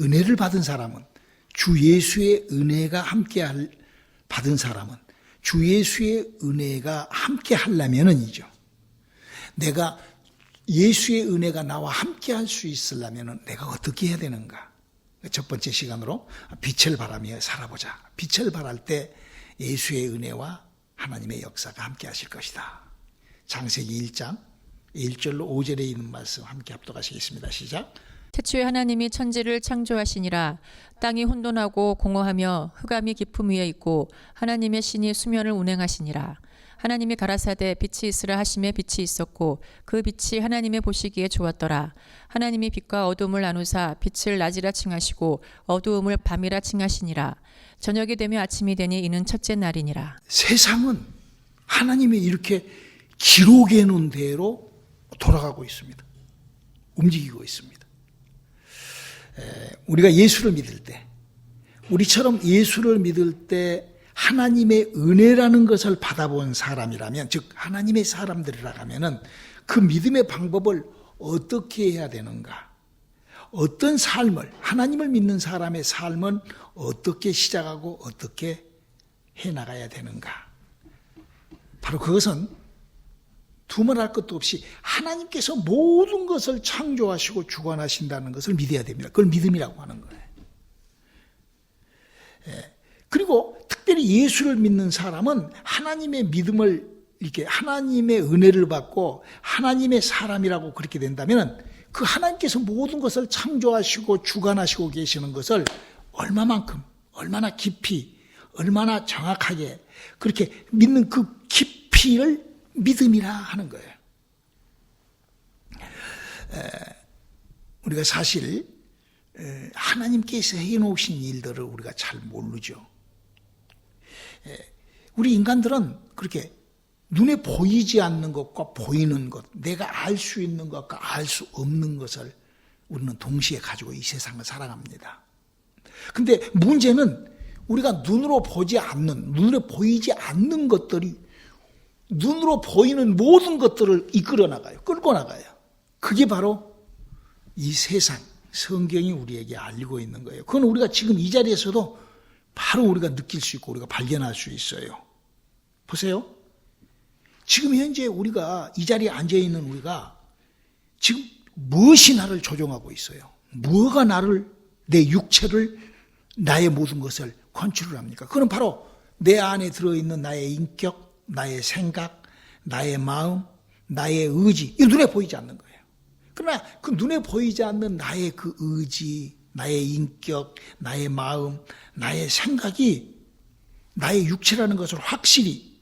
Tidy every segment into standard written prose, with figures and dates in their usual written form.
은혜를 받은 사람은, 주 예수의 은혜가 받은 사람은 주 예수의 은혜가 함께 하려면은이죠. 내가 예수의 은혜가 나와 함께 할 수 있으려면 내가 어떻게 해야 되는가? 첫 번째 시간으로 빛을 발하며 살아보자. 빛을 발할 때 예수의 은혜와 하나님의 역사가 함께 하실 것이다. 창세기 1장 1절로 5절에 있는 말씀 함께 합독하시겠습니다. 시작. 태초에 하나님이 천지를 창조하시니라. 땅이 혼돈하고 공허하며 흑암이 깊음 위에 있고 하나님의 신이 수면을 운행하시니라. 하나님이 가라사대 빛이 있으라 하심에 빛이 있었고 그 빛이 하나님의 보시기에 좋았더라. 하나님이 빛과 어둠을 나누사 빛을 낮이라 칭하시고 어두움을 밤이라 칭하시니라. 저녁이 되며 아침이 되니 이는 첫째 날이니라. 세상은 하나님이 이렇게 기록해 놓은 대로 돌아가고 있습니다. 움직이고 있습니다. 우리가 예수를 믿을 때, 우리처럼 예수를 믿을 때 하나님의 은혜라는 것을 받아본 사람이라면, 즉 하나님의 사람들이라고 하면은 그 믿음의 방법을 어떻게 해야 되는가? 어떤 삶을, 하나님을 믿는 사람의 삶은 어떻게 시작하고 어떻게 해나가야 되는가? 바로 그것은 두말할 것도 없이 하나님께서 모든 것을 창조하시고 주관하신다는 것을 믿어야 됩니다. 그걸 믿음이라고 하는 거예요. 그리고 특별히 예수를 믿는 사람은 하나님의 믿음을 이렇게 하나님의 은혜를 받고 하나님의 사람이라고 그렇게 된다면 그 하나님께서 모든 것을 창조하시고 주관하시고 계시는 것을 얼마만큼, 얼마나 깊이, 얼마나 정확하게 그렇게 믿는 그 깊이를 믿음이라 하는 거예요. 우리가 사실 하나님께서 해놓으신 일들을 우리가 잘 모르죠. 우리 인간들은 그렇게 눈에 보이지 않는 것과 보이는 것, 내가 알 수 있는 것과 알 수 없는 것을 우리는 동시에 가지고 이 세상을 살아갑니다. 근데 문제는 우리가 눈으로 보지 않는, 눈에 보이지 않는 것들이 눈으로 보이는 모든 것들을 이끌어 나가요. 끌고 나가요. 그게 바로 이 세상, 성경이 우리에게 알리고 있는 거예요. 그건 우리가 지금 이 자리에서도 바로 우리가 느낄 수 있고 우리가 발견할 수 있어요. 보세요. 지금 현재 우리가 이 자리에 앉아있는 우리가 지금 무엇이 나를 조종하고 있어요? 뭐가 나를, 내 육체를, 나의 모든 것을 컨트롤 합니까? 그건 바로 내 안에 들어있는 나의 인격, 나의 생각, 나의 마음, 나의 의지, 이 눈에 보이지 않는 거예요. 그러나 그 눈에 보이지 않는 나의 그 의지, 나의 인격, 나의 마음, 나의 생각이 나의 육체라는 것을 확실히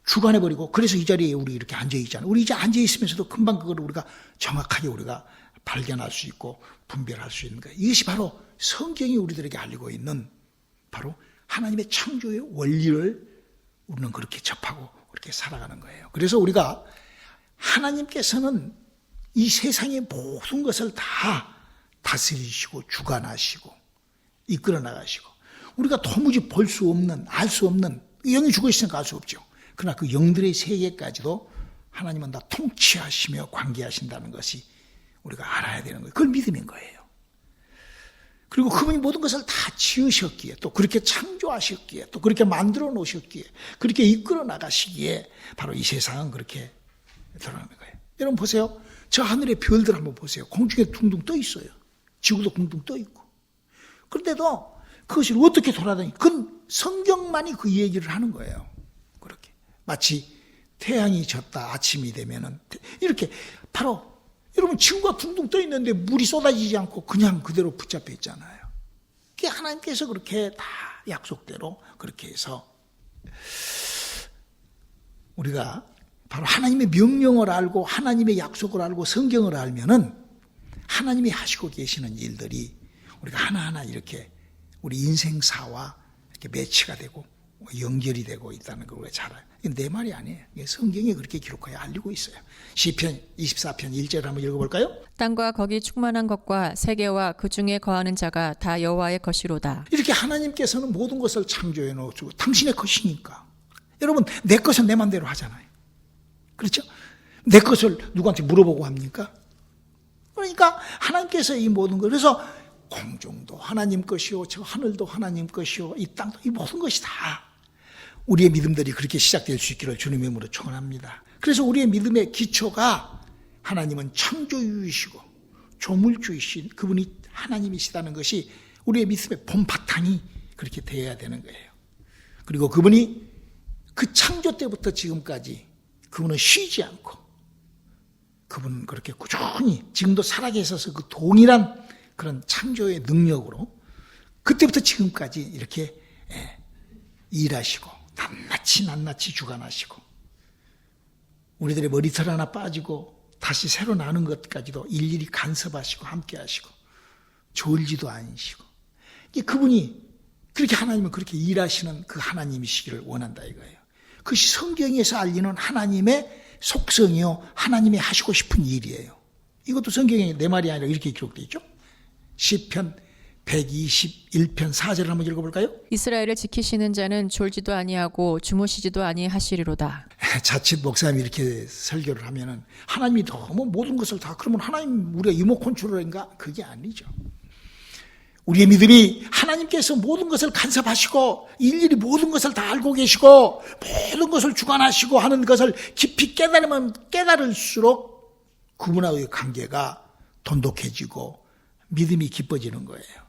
주관해버리고, 그래서 이 자리에 우리 이렇게 앉아있잖아요. 우리 이제 앉아있으면서도 금방 그걸 우리가 정확하게 우리가 발견할 수 있고 분별할 수 있는 거예요. 이것이 바로 성경이 우리들에게 알리고 있는 바로 하나님의 창조의 원리를 우리는 그렇게 접하고 그렇게 살아가는 거예요. 그래서 우리가 하나님께서는 이 세상의 모든 것을 다 다스리시고 주관하시고 이끌어 나가시고 우리가 도무지 볼 수 없는, 알 수 없는, 영이 죽어 있으니까 알 수 없죠. 그러나 그 영들의 세계까지도 하나님은 다 통치하시며 관계하신다는 것이 우리가 알아야 되는 거예요. 그걸 믿음인 거예요. 그리고 그분이 모든 것을 다 지으셨기에, 또 그렇게 창조하셨기에, 또 그렇게 만들어 놓으셨기에, 그렇게 이끌어 나가시기에 바로 이 세상은 그렇게 드러나는 거예요. 여러분 보세요. 저 하늘의 별들 한번 보세요. 공중에 둥둥 떠 있어요. 지구도 둥둥 떠 있고. 그런데도 그것이 어떻게 돌아다니? 그건 성경만이 그 얘기를 하는 거예요. 그렇게 마치 태양이 졌다 아침이 되면은 이렇게 바로 여러분 지구가 둥둥 떠 있는데 물이 쏟아지지 않고 그냥 그대로 붙잡혀 있잖아요. 그게 하나님께서 그렇게 다 약속대로 그렇게 해서 우리가 바로 하나님의 명령을 알고 하나님의 약속을 알고 성경을 알면은 하나님이 하시고 계시는 일들이 우리가 하나하나 이렇게 우리 인생사와 이렇게 매치가 되고 연결이 되고 있다는 걸 우리가 잘 알아요. 이게 내 말이 아니에요. 성경이 그렇게 기록하여 알리고 있어요. 시편 24편 1절 한번 읽어볼까요? 땅과 거기 충만한 것과 세계와 그 중에 거하는 자가 다 여호와의 것이로다. 이렇게 하나님께서는 모든 것을 창조해 놓으시고 당신의 것이니까. 여러분 내 것은 내 맘대로 하잖아요. 그렇죠? 내 것을 누구한테 물어보고 합니까? 그러니까 하나님께서 이 모든 것, 그래서 공중도 하나님 것이요, 저 하늘도 하나님 것이요, 이 땅도, 이 모든 것이 다 우리의 믿음들이 그렇게 시작될 수 있기를 주님의 이름으로 축원합니다. 그래서 우리의 믿음의 기초가 하나님은 창조주이시고 조물주이신 그분이 하나님이시다는 것이 우리의 믿음의 본바탕이 그렇게 되어야 되는 거예요. 그리고 그분이 그 창조 때부터 지금까지 그분은 쉬지 않고 그분은 그렇게 꾸준히 지금도 살아계셔서 그 동일한 그런 창조의 능력으로 그때부터 지금까지 이렇게 일하시고 낱낱이 주관하시고 우리들의 머리털 하나 빠지고 다시 새로 나는 것까지도 일일이 간섭하시고 함께 하시고 졸지도 않으시고 그분이 그렇게 하나님은 그렇게 일하시는 그 하나님이시기를 원한다 이거예요. 그것이 성경에서 알리는 하나님의 속성이요 하나님이 하시고 싶은 일이에요. 이것도 성경에 내 말이 아니라 이렇게 기록되어 있죠. 시편 121편 4절을 한번 읽어볼까요? 이스라엘을 지키시는 자는 졸지도 아니하고 주무시지도 아니하시리로다. 자칫 목사님이 이렇게 설교를 하면은 하나님이 너무 모든 것을 다 그러면 하나님 우리가 이모컨트롤인가? 그게 아니죠. 우리의 믿음이 하나님께서 모든 것을 간섭하시고 일일이 모든 것을 다 알고 계시고 모든 것을 주관하시고 하는 것을 깊이 깨달으면 깨달을수록 그분하고의 관계가 돈독해지고 믿음이 깊어지는 거예요.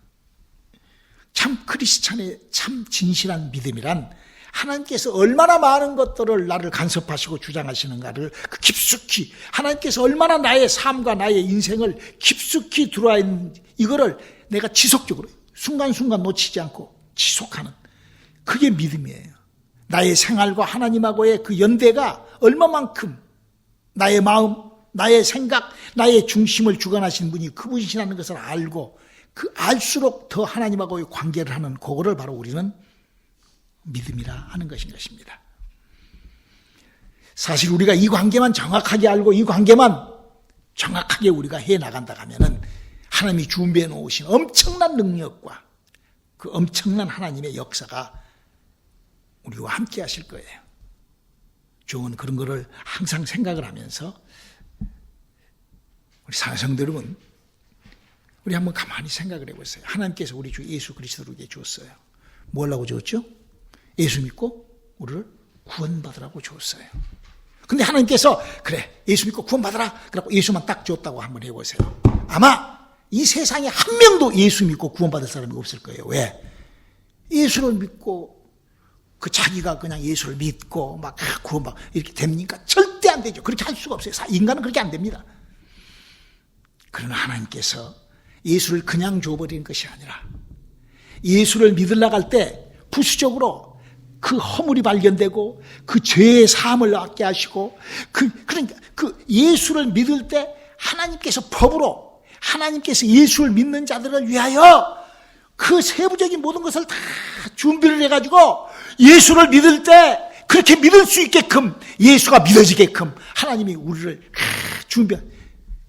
참 크리스찬의 참 진실한 믿음이란 하나님께서 얼마나 많은 것들을 나를 간섭하시고 주장하시는가를 그 깊숙이 하나님께서 얼마나 나의 삶과 나의 인생을 깊숙이 들어와 있는 이거를 내가 지속적으로 순간순간 놓치지 않고 지속하는 그게 믿음이에요. 나의 생활과 하나님하고의 그 연대가 얼마만큼 나의 마음, 나의 생각, 나의 중심을 주관하시는 분이 그분이시라는 것을 알고 그 알수록 더 하나님하고의 관계를 하는 그거를 바로 우리는 믿음이라 하는 것입니다. 사실 우리가 이 관계만 정확하게 알고 이 관계만 정확하게 우리가 해나간다 하면은 하나님이 준비해 놓으신 엄청난 능력과 그 엄청난 하나님의 역사가 우리와 함께 하실 거예요. 종은 그런 거를 항상 생각을 하면서 우리 사랑성도 여러분, 우리 한번 가만히 생각을 해보세요. 하나님께서 우리 주 예수 그리스도에게 줬어요. 뭐라고 줬죠? 예수 믿고 우리를 구원받으라고 줬어요. 근데 하나님께서 그래 예수 믿고 구원받아라 그래갖고 예수만 딱 줬다고 한번 해보세요. 아마 이 세상에 한 명도 예수 믿고 구원받을 사람이 없을 거예요. 왜? 예수를 믿고 그 자기가 그냥 예수를 믿고 막 구원받 이렇게 됩니까? 절대 안 되죠. 그렇게 할 수가 없어요. 인간은 그렇게 안 됩니다. 그러나 하나님께서 예수를 그냥 줘버리는 것이 아니라 예수를 믿으려고 할 때 부수적으로 그 허물이 발견되고 그 죄의 사함을 얻게 하시고 그러니까 그 예수를 믿을 때 하나님께서 법으로 하나님께서 예수를 믿는 자들을 위하여 그 세부적인 모든 것을 다 준비를 해가지고 예수를 믿을 때 그렇게 믿을 수 있게끔 예수가 믿어지게끔 하나님이 우리를 준비한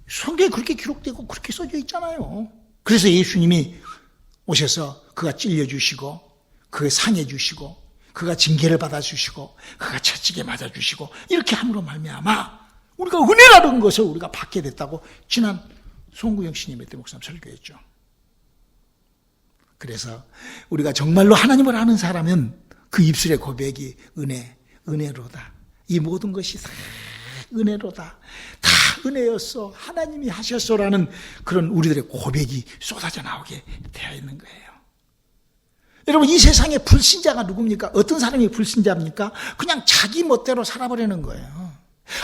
성경에 그렇게 기록되고 그렇게 써져 있잖아요. 그래서 예수님이 오셔서 그가 찔려주시고 그가 상해주시고 그가 징계를 받아주시고 그가 채찍에 맞아주시고 이렇게 함으로 말미암아 우리가 은혜라는 것을 우리가 받게 됐다고 지난 송구영 신임의 때 목사님 설교했죠. 그래서 우리가 정말로 하나님을 아는 사람은 그 입술의 고백이 은혜로다. 이 모든 것이 다 은혜로다. 다 은혜였어. 하나님이 하셨어라는 그런 우리들의 고백이 쏟아져 나오게 되어 있는 거예요. 여러분 이 세상에 불신자가 누굽니까? 어떤 사람이 불신자입니까? 그냥 자기 멋대로 살아버리는 거예요.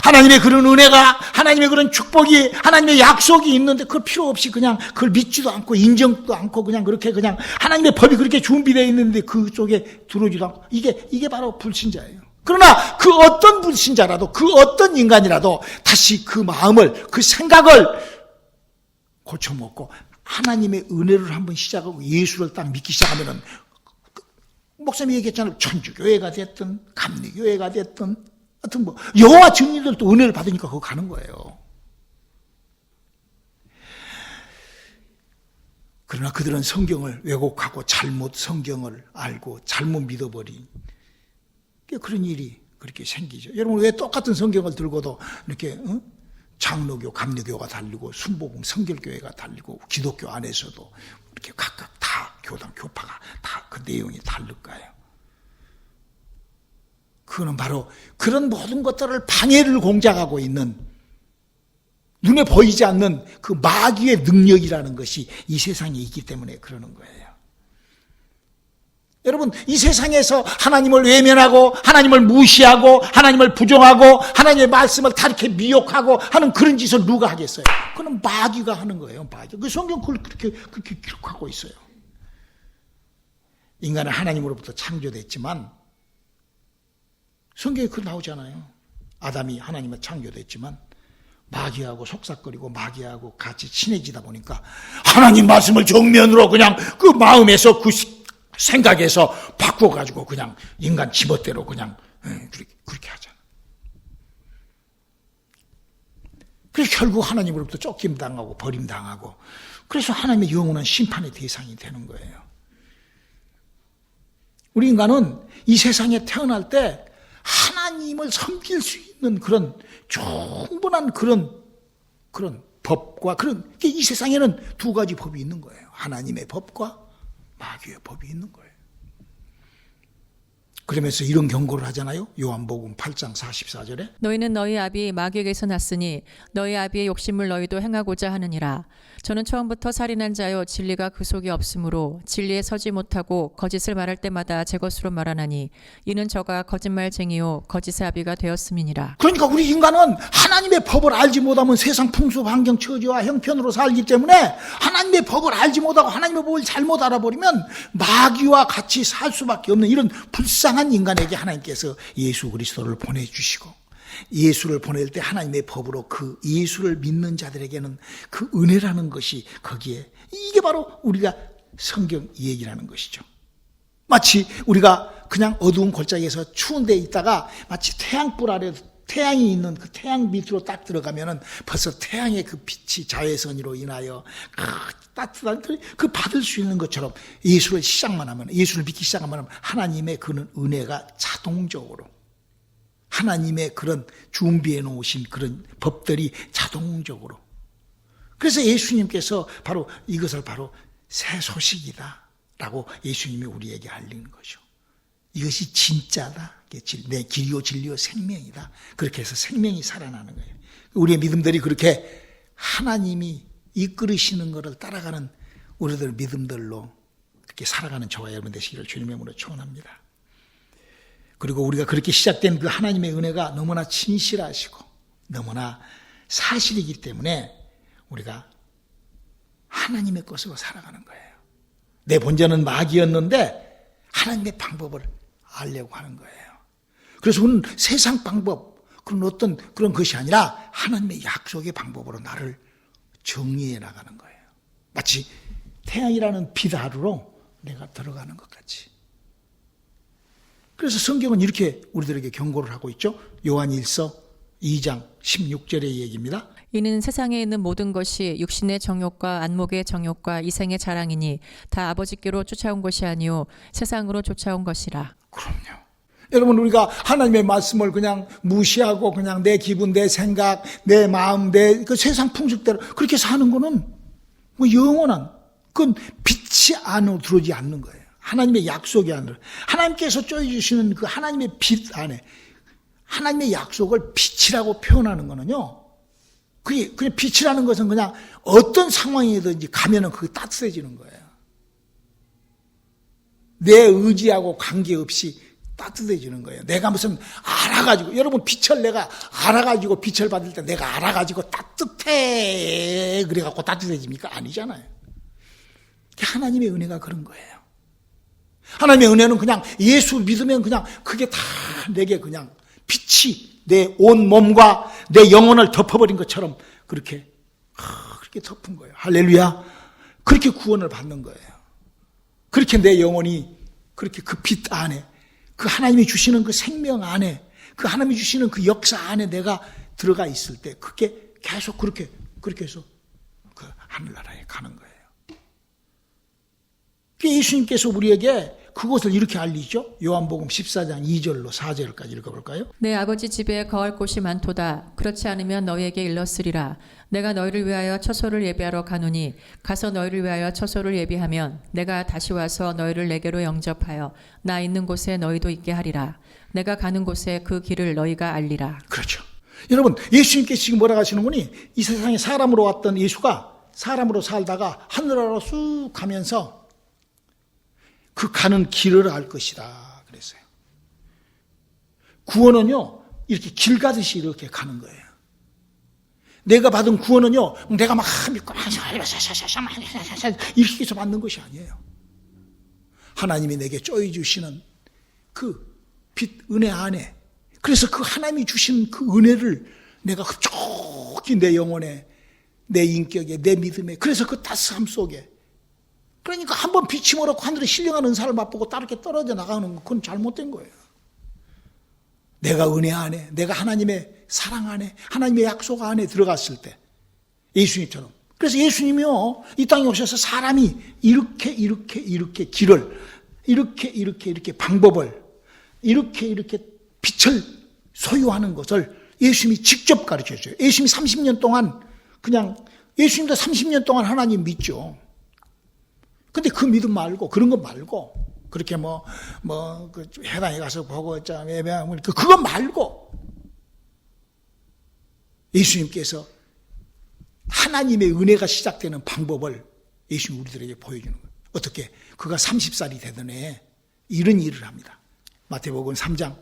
하나님의 그런 은혜가 하나님의 그런 축복이 하나님의 약속이 있는데 그걸 필요 없이 그냥 그걸 믿지도 않고 인정도 않고 그냥 그렇게 그냥 하나님의 법이 그렇게 준비되어 있는데 그쪽에 들어오지도 않고 이게 바로 불신자예요. 그러나 그 어떤 불신자라도 그 어떤 인간이라도 다시 그 마음을 그 생각을 고쳐먹고 하나님의 은혜를 한번 시작하고 예수를 딱 믿기 시작하면은 목사님이 얘기했잖아요. 천주교회가 됐든 감리교회가 됐든 하여튼 뭐 여호와 증인들도 은혜를 받으니까 그거 가는 거예요. 그러나 그들은 성경을 왜곡하고 잘못 성경을 알고 잘못 믿어버린 그런 일이 그렇게 생기죠. 여러분 왜 똑같은 성경을 들고도 이렇게 장로교, 감리교가 달리고 순복음, 성결교회가 달리고 기독교 안에서도 이렇게 각각 다 교단, 교파가 다 그 내용이 다를까요? 그거는 바로 그런 모든 것들을 방해를 공작하고 있는 눈에 보이지 않는 그 마귀의 능력이라는 것이 이 세상에 있기 때문에 그러는 거예요. 여러분, 이 세상에서 하나님을 외면하고 하나님을 무시하고 하나님을 부정하고 하나님의 말씀을 다 이렇게 미혹하고 하는 그런 짓을 누가 하겠어요? 그건 마귀가 하는 거예요. 마귀. 그 성경 그렇게 기록하고 있어요. 인간은 하나님으로부터 창조됐지만 성경에 그 나오잖아요. 아담이 하나님의 창조됐지만 마귀하고 속삭거리고 마귀하고 같이 친해지다 보니까 하나님 말씀을 정면으로 그냥 그 마음에서 그 생각에서 바꿔가지고 그냥 인간 지멋대로 그냥 그렇게 하잖아. 그래서 결국 하나님으로부터 쫓김당하고 버림당하고 그래서 하나님의 영원한 심판의 대상이 되는 거예요. 우리 인간은 이 세상에 태어날 때 하나님을 섬길 수 있는 그런 충분한 그런 법과 이 세상에는 두 가지 법이 있는 거예요. 하나님의 법과 마귀의 법이 있는 거예요. 그러면서 이런 경고를 하잖아요. 요한복음 8장 44절에 너희는 너희 아비 마귀에게서 났으니 너희 아비의 욕심을 너희도 행하고자 하느니라. 저는 처음부터 살인한 자요 진리가 그 속에 없으므로 진리에 서지 못하고 거짓을 말할 때마다 제 것으로 말하나니 이는 저가 거짓말쟁이요 거짓의 아비가 되었음이니라. 그러니까 우리 인간은 하나님의 법을 알지 못하면 세상 풍습, 환경, 처지와 형편으로 살기 때문에 하나님의 법을 알지 못하고 하나님의 법을 잘못 알아버리면 마귀와 같이 살 수밖에 없는 이런 불쌍한 인간에게 하나님께서 예수 그리스도를 보내주시고 예수를 보낼 때 하나님의 법으로 그 예수를 믿는 자들에게는 그 은혜라는 것이 거기에 이게 바로 우리가 성경 얘기라는 것이죠. 마치 우리가 그냥 어두운 골짜기에서 추운 데 있다가 마치 태양불 아래 태양이 있는 그 태양 밑으로 딱 들어가면은 벌써 태양의 그 빛이 자외선으로 인하여 따뜻한 그 받을 수 있는 것처럼 예수를 믿기 시작만 하면 하나님의 그런 은혜가 자동적으로 하나님의 그런 준비해 놓으신 그런 법들이 자동적으로 그래서 예수님께서 바로 이것을 바로 새 소식이다 라고 예수님이 우리에게 알리는 거죠. 이것이 진짜다. 내 길이요 진리요 생명이다. 그렇게 해서 생명이 살아나는 거예요. 우리의 믿음들이 그렇게 하나님이 이끌으시는 것을 따라가는 우리들 믿음들로 그렇게 살아가는 저와 여러분 되시기를 주님의 이름으로 축원합니다. 그리고 우리가 그렇게 시작된 그 하나님의 은혜가 너무나 진실하시고 너무나 사실이기 때문에 우리가 하나님의 것으로 살아가는 거예요. 내 본전은 마귀였는데 하나님의 방법을 알려고 하는 거예요. 그래서 우리는 세상 방법 그런 어떤 그런 것이 아니라 하나님의 약속의 방법으로 나를 정리해 나가는 거예요. 마치 태양이라는 빛 하루로 내가 들어가는 것 같이. 그래서 성경은 이렇게 우리들에게 경고를 하고 있죠. 요한일서 2장 16절의 얘기입니다. 이는 세상에 있는 모든 것이 육신의 정욕과 안목의 정욕과 이생의 자랑이니 다 아버지께로 쫓아온 것이 아니요 세상으로 쫓아온 것이라. 그럼요. 여러분 우리가 하나님의 말씀을 그냥 무시하고 그냥 내 기분, 내 생각, 내 마음, 내 그 세상 풍습대로 그렇게 사는 거는 뭐 영원한 그건 빛이 안으로 들어오지 않는 거예요. 하나님의 약속이 안으로 하나님께서 쪼여주시는 그 하나님의 빛 안에 하나님의 약속을 빛이라고 표현하는 거는요. 그게 그냥 빛이라는 것은 그냥 어떤 상황이든지 가면은 그게 따뜻해지는 거예요. 내 의지하고 관계없이 따뜻해지는 거예요. 내가 무슨 알아가지고 여러분 빛을 내가 알아가지고 빛을 받을 때 내가 알아가지고 따뜻해 그래갖고 따뜻해집니까? 아니잖아요. 하나님의 은혜가 그런 거예요. 하나님의 은혜는 그냥 예수 믿으면 그냥 그게 다 내게 그냥 빛이 내 온 몸과 내 영혼을 덮어버린 것처럼 그렇게 덮은 거예요. 할렐루야. 그렇게 구원을 받는 거예요. 그렇게 내 영혼이 그렇게 그 빛 안에 그 하나님이 주시는 그 생명 안에 그 하나님이 주시는 그 역사 안에 내가 들어가 있을 때 그게 계속 그렇게 해서 그 하늘나라에 가는 거예요. 예수님께서 우리에게 그것을 이렇게 알리죠. 요한복음 14장 2절로 4절까지 읽어볼까요? 내 아버지 집에 거할 곳이 많도다. 그렇지 않으면 너희에게 일렀으리라. 내가 너희를 위하여 처소를 예비하러 가노니 가서 너희를 위하여 처소를 예비하면 내가 다시 와서 너희를 내게로 영접하여 나 있는 곳에 너희도 있게 하리라. 내가 가는 곳에 그 길을 너희가 알리라. 그렇죠. 여러분, 예수님께서 지금 뭐라고 하시는 거니? 이 세상에 사람으로 왔던 예수가 사람으로 살다가 하늘나라로 쑥 가면서 그 가는 길을 알 것이다 그랬어요. 구원은요, 이렇게 길 가듯이 이렇게 가는 거예요. 내가 받은 구원은요, 내가 막 믿고 이렇게 해서 받는 것이 아니에요. 하나님이 내게 쪼여 주시는 그 빛, 은혜 안에, 그래서 그 하나님이 주신 그 은혜를 내가 흡족히 내 영혼에, 내 인격에, 내 믿음에, 그래서 그 따스함 속에, 그러니까 한번 빛이 멀었고 하늘에 신령한 은사를 맛보고 따르게 떨어져 나가는 건 그건 잘못된 거예요. 내가 은혜 안에, 내가 하나님의 사랑 안에, 하나님의 약속 안에 들어갔을 때, 예수님처럼. 그래서 예수님이요, 이 땅에 오셔서 사람이 이렇게 길을, 이렇게 방법을, 이렇게 빛을 소유하는 것을 예수님이 직접 가르쳐줘요. 예수님이 30년 동안 예수님도 30년 동안 하나님 믿죠. 근데 그 믿음 말고, 그런 거 말고, 그렇게 그 회당에 가서 보고, 예배하면, 그거 말고, 예수님께서 하나님의 은혜가 시작되는 방법을 예수님 우리들에게 보여주는 거예요. 어떻게? 그가 30살이 되던 해에 이런 일을 합니다. 마태복음 3장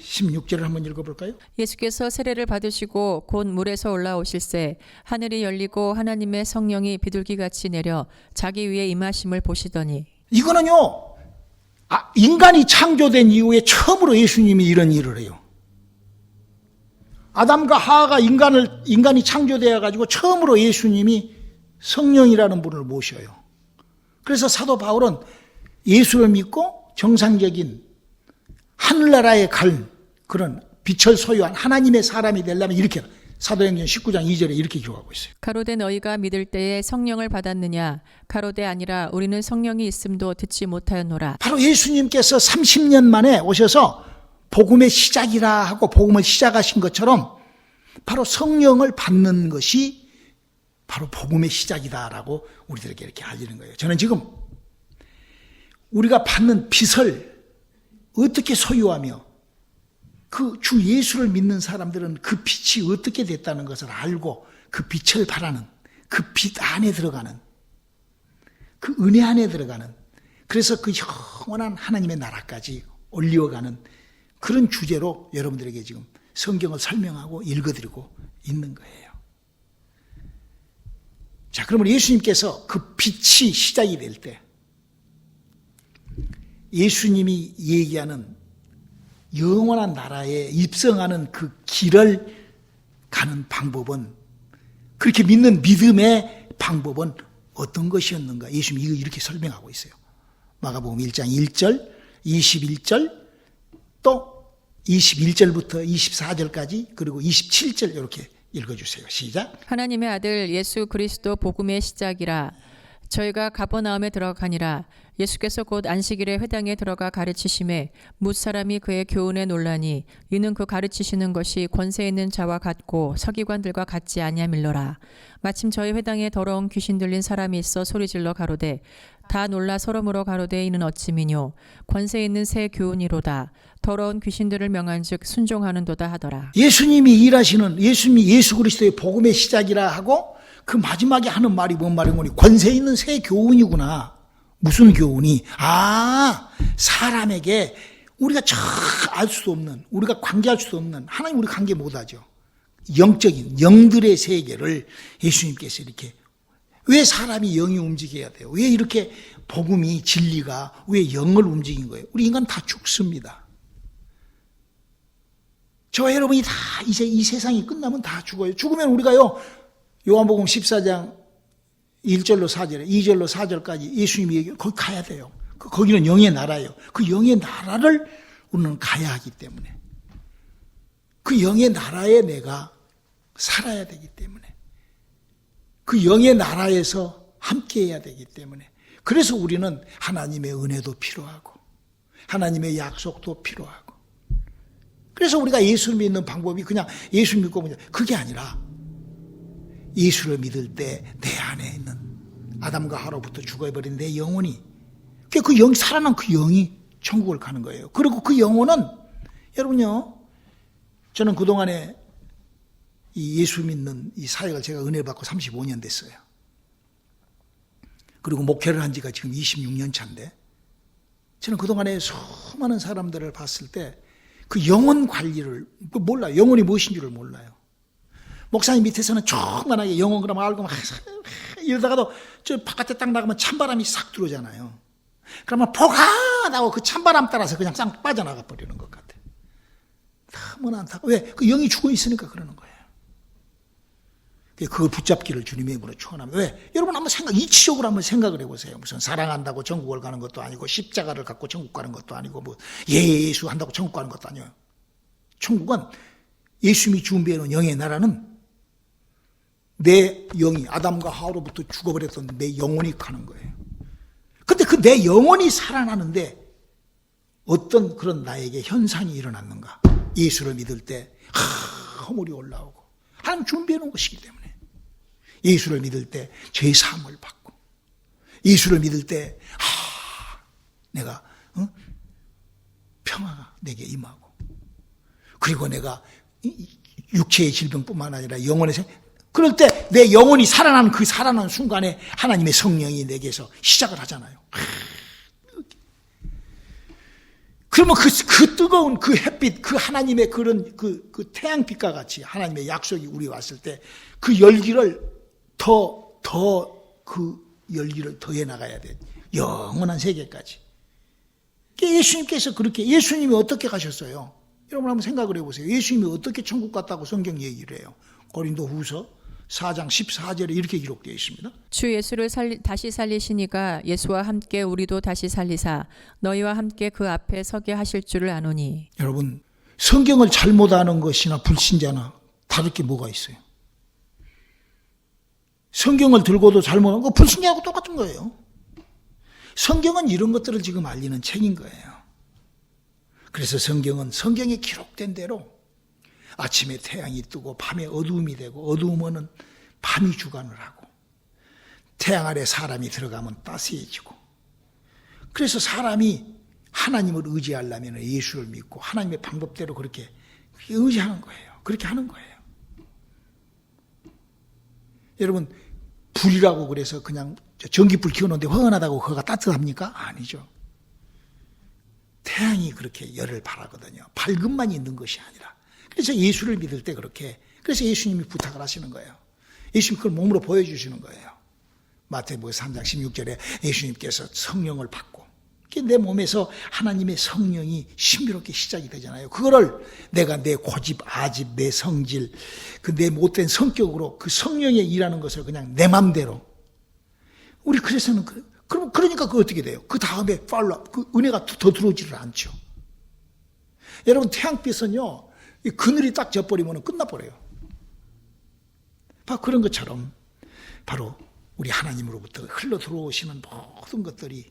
16절을 한번 읽어볼까요? 예수께서 세례를 받으시고 곧 물에서 올라오실새 하늘이 열리고 하나님의 성령이 비둘기같이 내려 자기 위에 임하심을 보시더니. 이거는요, 인간이 창조된 이후에 처음으로 예수님이 이런 일을 해요. 아담과 하하가 인간이 창조되어 가지고 처음으로 예수님이 성령이라는 분을 모셔요. 그래서 사도 바울은 예수를 믿고 정상적인 하늘나라에 갈 그런 빛을 소유한 하나님의 사람이 되려면 이렇게 사도행전 19장 2절에 이렇게 기록하고 있어요. 가로되 너희가 믿을 때에 성령을 받았느냐? 가로되 아니라 우리는 성령이 있음도 듣지 못하였노라. 바로 예수님께서 30년 만에 오셔서 복음의 시작이라 하고 복음을 시작하신 것처럼 바로 성령을 받는 것이 바로 복음의 시작이다라고 우리들에게 이렇게 알리는 거예요. 저는 지금 우리가 받는 빛을 어떻게 소유하며 그 주 예수를 믿는 사람들은 그 빛이 어떻게 됐다는 것을 알고 그 빛을 바라는, 그 빛 안에 들어가는, 그 은혜 안에 들어가는, 그래서 그 영원한 하나님의 나라까지 올려가는 그런 주제로 여러분들에게 지금 성경을 설명하고 읽어드리고 있는 거예요. 자, 그러면 예수님께서 그 빛이 시작이 될 때 예수님이 얘기하는 영원한 나라에 입성하는 그 길을 가는 방법은, 그렇게 믿는 믿음의 방법은 어떤 것이었는가? 예수님이 이렇게 설명하고 있어요. 마가복음 1장 1절, 21절, 또 21절부터 24절까지, 그리고 27절 이렇게 읽어주세요. 시작. 하나님의 아들 예수 그리스도 복음의 시작이라. 저희가 가버나움에 들어가니라. 예수께서 곧 안식일에 회당에 들어가 가르치심에 뭇사람이 그의 교훈에 놀라니 이는 그 가르치시는 것이 권세 있는 자와 같고 서기관들과 같지 아니함일러라. 마침 저희 회당에 더러운 귀신 들린 사람이 있어 소리질러 가로되 다 놀라 서로 물어 가로되 이는 어찌미뇨? 권세 있는 새 교훈이로다. 더러운 귀신들을 명한즉 순종하는도다 하더라. 예수님이 일하시는, 예수님이 예수 그리스도의 복음의 시작이라 하고 그 마지막에 하는 말이 뭔 말인 거니? 권세 있는 새 교훈이구나. 무슨 교훈이? 사람에게 우리가 알 수도 없는, 우리가 관계할 수도 없는, 하나님 우리 관계 못하죠. 영적인, 영들의 세계를 예수님께서 이렇게, 왜 사람이 영이 움직여야 돼요? 왜 이렇게 복음이, 진리가 왜 영을 움직인 거예요? 우리 인간 다 죽습니다. 저와 여러분이 다 이제 이 세상이 끝나면 다 죽어요. 죽으면 우리가요, 요한복음 14장 1절로 4절에 2절로 4절까지 예수님이 얘기해요. 거기 가야 돼요. 거기는 영의 나라예요. 그 영의 나라를 우리는 가야 하기 때문에, 그 영의 나라에 내가 살아야 되기 때문에, 그 영의 나라에서 함께 해야 되기 때문에, 그래서 우리는 하나님의 은혜도 필요하고 하나님의 약속도 필요하고, 그래서 우리가 예수를 믿는 방법이 그냥 예수 믿고 그냥 그게 아니라 예수를 믿을 때 내 안에 있는 아담과 하와로부터 죽어버린 내 영혼이, 그 영, 살아난 그 영이 천국을 가는 거예요. 그리고 그 영혼은, 여러분요, 저는 그동안에 이 예수 믿는 이 사역을 제가 은혜 받고 35년 됐어요. 그리고 목회를 한 지가 지금 26년 차인데, 저는 그동안에 수많은 사람들을 봤을 때 그 영혼 관리를 몰라요. 영혼이 무엇인 줄을 몰라요. 목사님 밑에서는 조그만하게 영혼 그럼 알고 막 이러다가도 저 바깥에 딱 나가면 찬바람이 싹 들어오잖아요. 그러면 포근하고 그 찬바람 따라서 그냥 싹 빠져나가 버리는 것 같아. 너무나 안타까워. 왜? 그 영이 죽어 있으니까 그러는 거예요. 그걸 붙잡기를 주님의 이름으로 축원합니다. 왜? 여러분 한번 이치적으로 한번 생각을 해보세요. 무슨 사랑한다고 천국을 가는 것도 아니고 십자가를 갖고 천국 가는 것도 아니고 뭐 예수 한다고 천국 가는 것도 아니에요. 천국은 예수님이 준비해 놓은 영의 나라는 내 영이 아담과 하와로부터 죽어버렸던 내 영혼이 가는 거예요. 근데 그 내 영혼이 살아나는데 어떤 그런 나에게 현상이 일어났는가? 예수를 믿을 때 허물이 올라오고 하나님 준비해 놓은 것이기 때문에, 예수를 믿을 때 죄 사함을 받고, 예수를 믿을 때 내가 평화가 내게 임하고, 그리고 내가 육체의 질병뿐만 아니라 영혼의 그럴 때 내 영혼이 살아나는 그 살아나는 순간에 하나님의 성령이 내게서 시작을 하잖아요. 그러면 그 뜨거운 그 햇빛, 그 하나님의 그런 그 태양빛과 같이 하나님의 약속이 우리 왔을 때 그 열기를 그 열기를 더해 나가야 돼. 영원한 세계까지. 예수님께서 그렇게, 예수님이 어떻게 가셨어요? 여러분 한번 생각을 해보세요. 예수님이 어떻게 천국 갔다고 성경 얘기를 해요? 고린도 후서 4장 14절에 이렇게 기록되어 있습니다. 주 예수를 다시 살리시니가 예수와 함께 우리도 다시 살리사 너희와 함께 그 앞에 서게 하실 줄을 아노니. 여러분, 성경을 잘못 아는 것이나 불신자나 다를 게 뭐가 있어요? 성경을 들고도 잘못 아는 거 불신자하고 똑같은 거예요. 성경은 이런 것들을 지금 알리는 책인 거예요. 그래서 성경은 성경에 기록된 대로 아침에 태양이 뜨고 밤에 어두움이 되고, 어두우면은 밤이 주관을 하고, 태양 아래 사람이 들어가면 따스해지고, 그래서 사람이 하나님을 의지하려면 예수를 믿고 하나님의 방법대로 그렇게 의지하는 거예요. 그렇게 하는 거예요. 여러분, 불이라고 그래서 그냥 전기불 켜놓는데 화끈하다고 그거가 따뜻합니까? 아니죠. 태양이 그렇게 열을 발하거든요. 밝음만 있는 것이 아니라. 그래서 예수를 믿을 때 그렇게, 그래서 예수님이 부탁을 하시는 거예요. 예수님 그걸 몸으로 보여주시는 거예요. 마태복음 3장 16절에 예수님께서 성령을 받고, 내 몸에서 하나님의 성령이 신비롭게 시작이 되잖아요. 그거를 내가 내 고집, 아집, 내 성질, 그 내 못된 성격으로 그 성령의 일하는 것을 그냥 내 맘대로. 우리 그래서는 그러니까 그 어떻게 돼요? 그 다음에 그 은혜가 더 들어오지를 않죠. 여러분, 태양빛은요, 이 그늘이 딱 져버리면 끝나버려요. 바로 그런 것처럼 바로 우리 하나님으로부터 흘러 들어오시는 모든 것들이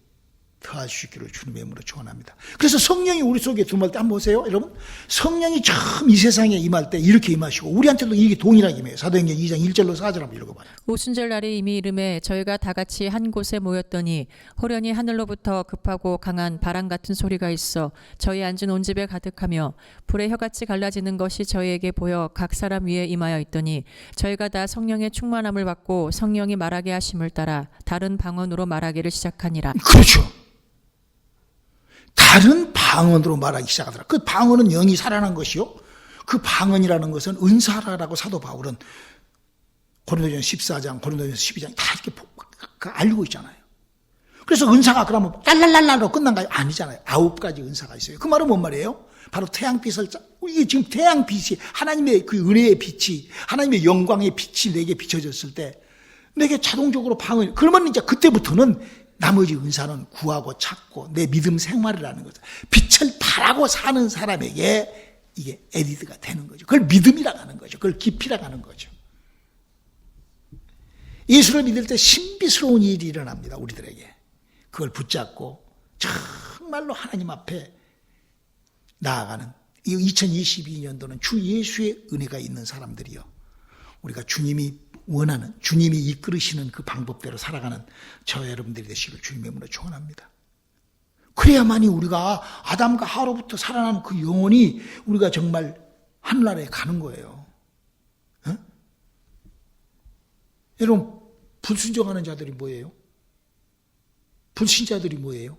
더할 수 있기를 주님의 이름으로 축원합니다. 그래서 성령이 우리 속에 들어올 때 한번 보세요. 여러분, 성령이 처음 이 세상에 임할 때 이렇게 임하시고 우리한테도 이게 동일하게 임해요. 사도행전 2장 1절로 4절 한번 읽어봐요. 오순절 날에 이미 이름에 저희가 다 같이 한 곳에 모였더니 호련히 하늘로부터 급하고 강한 바람 같은 소리가 있어 저희 앉은 온 집에 가득하며 불의 혀같이 갈라지는 것이 저희에게 보여 각 사람 위에 임하여 있더니 저희가 다 성령의 충만함을 받고 성령이 말하게 하심을 따라 다른 방언으로 말하기를 시작하니라. 그렇죠. 다른 방언으로 말하기 시작하더라. 그 방언은 영이 살아난 것이요. 그 방언이라는 것은 은사라고 사도 바울은 고린도전 14장, 고린도전 12장 다 이렇게 알고 있잖아요. 그래서 은사가 그러면 랄랄랄라로 끝난가요? 아니잖아요. 9가지 은사가 있어요. 그 말은 뭔 말이에요? 바로 태양빛을, 이게 지금 태양빛이, 하나님의 그 은혜의 빛이, 하나님의 영광의 빛이 내게 비춰졌을 때 내게 자동적으로 방언, 그러면 이제 그때부터는 나머지 은사는 구하고 찾고 내 믿음 생활이라는 거죠. 빛을 바라고 사는 사람에게 이게 에디드가 되는 거죠. 그걸 믿음이라고 하는 거죠. 그걸 깊이라고 하는 거죠. 예수를 믿을 때 신비스러운 일이 일어납니다. 우리들에게. 그걸 붙잡고 정말로 하나님 앞에 나아가는 이 2022년도는 주 예수의 은혜가 있는 사람들이요. 우리가 주님이 원하는, 주님이 이끌으시는 그 방법대로 살아가는 저와 여러분들이 되시길 주님의 이름으로 축원합니다. 그래야만이 우리가 아담과 하와로부터 살아난 그 영혼이 우리가 정말 하늘나라에 가는 거예요. 어? 여러분, 불순종하는 자들이 뭐예요? 불신자들이 뭐예요?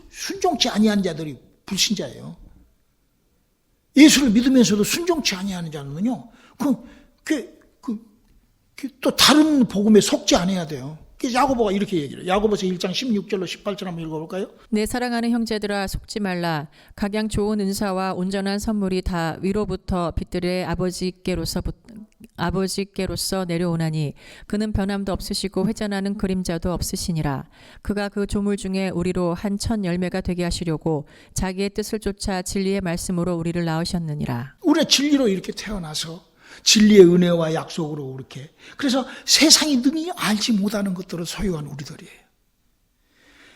순종치 아니하는 자들이 불신자예요. 예수를 믿으면서도 순종치 아니하는 자는요, 또 다른 복음에 속지 않아야 돼요. 그래서 야고보가 이렇게 얘기를 해요. 야고보서 1장 16절로 18절 한번 읽어볼까요? 내 사랑하는 형제들아 속지 말라. 각양 좋은 은사와 온전한 선물이 다 위로부터 빛들의 아버지께로서 내려오나니 그는 변함도 없으시고 회전하는 그림자도 없으시니라. 그가 그 조물 중에 우리로 한 천 열매가 되게 하시려고 자기의 뜻을 쫓아 진리의 말씀으로 우리를 낳으셨느니라. 우리가 진리로 이렇게 태어나서 진리의 은혜와 약속으로 이렇게, 그래서 세상이 능히 알지 못하는 것들을 소유한 우리들이에요.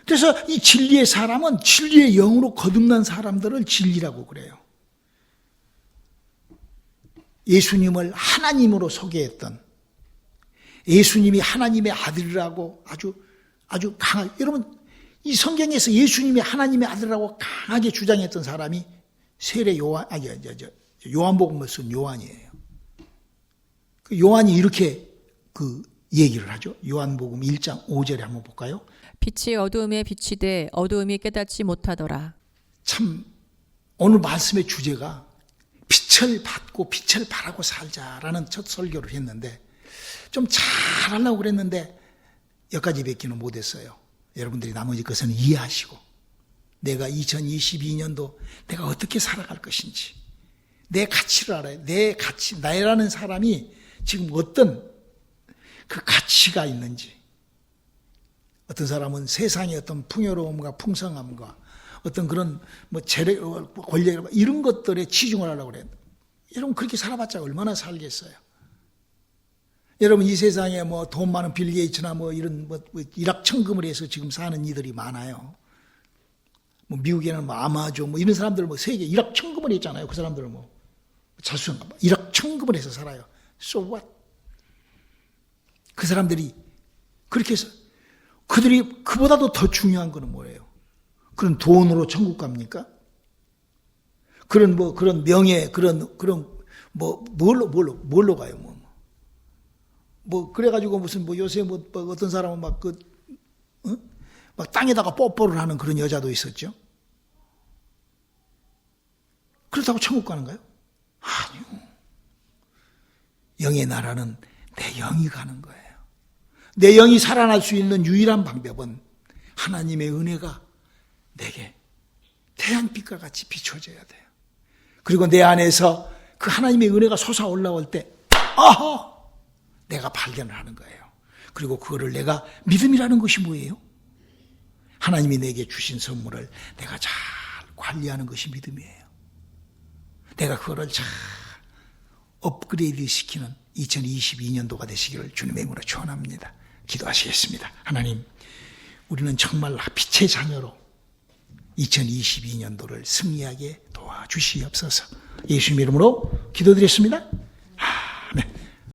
그래서 이 진리의 사람은 진리의 영으로 거듭난 사람들을 진리라고 그래요. 예수님을 하나님으로 소개했던, 예수님이 하나님의 아들이라고 아주 강하게, 여러분 이 성경에서 예수님이 하나님의 아들이라고 강하게 주장했던 사람이 세례 요한복음을 쓴 요한이에요. 그 요한이 이렇게 그 얘기를 하죠. 요한복음 1장 5절에 한번 볼까요? 빛이 어두움에 빛이 돼 어두움이 깨닫지 못하더라. 참 오늘 말씀의 주제가 빛을 받고 빛을 바라고 살자라는 첫 설교를 했는데 좀 잘하려고 그랬는데 여기까지 뵙기는 못했어요. 여러분들이 나머지 것은 이해하시고 내가 2022년도 내가 어떻게 살아갈 것인지 내 가치를 알아요. 내 가치, 나라는 사람이 지금 어떤 그 가치가 있는지, 어떤 사람은 세상의 어떤 풍요로움과 풍성함과 어떤 그런 뭐 재력, 권력 이런 것들에 치중을 하려고 그래요. 여러분 그렇게 살아봤자 얼마나 살겠어요? 여러분 이 세상에 뭐 돈 많은 빌 게이츠나 뭐 이런 뭐 일확천금을 해서 지금 사는 이들이 많아요. 뭐 미국에는 뭐 아마존 뭐 이런 사람들 뭐 세계 일확천금을 했잖아요. 그 사람들은 뭐 자수성가 일확천금을 해서 살아요. So what? 그 사람들이 그렇게 해서 그들이 그보다도 더 중요한 거는 뭐예요? 그런 돈으로 천국 갑니까? 그런 뭐 그런 명예 그런 뭐 뭘로 가요? 뭐 그래가지고 무슨 뭐 요새 뭐 어떤 사람은 막 막 땅에다가 뽀뽀를 하는 그런 여자도 있었죠. 그렇다고 천국 가는가요? 아니요. 영의 나라는 내 영이 가는 거예요. 내 영이 살아날 수 있는 유일한 방법은 하나님의 은혜가 내게 태양빛과 같이 비춰져야 돼요. 그리고 내 안에서 그 하나님의 은혜가 솟아올라올 때 아하! 내가 발견을 하는 거예요. 그리고 그거를 내가 믿음이라는 것이 뭐예요? 하나님이 내게 주신 선물을 내가 잘 관리하는 것이 믿음이에요. 내가 그거를 잘 업그레이드 시키는 2022년도가 되시기를 주님의 이름으로 축원합니다. 기도하시겠습니다. 하나님, 우리는 정말 빛의 자녀로 2022년도를 승리하게 도와주시옵소서. 예수님 이름으로 기도드렸습니다.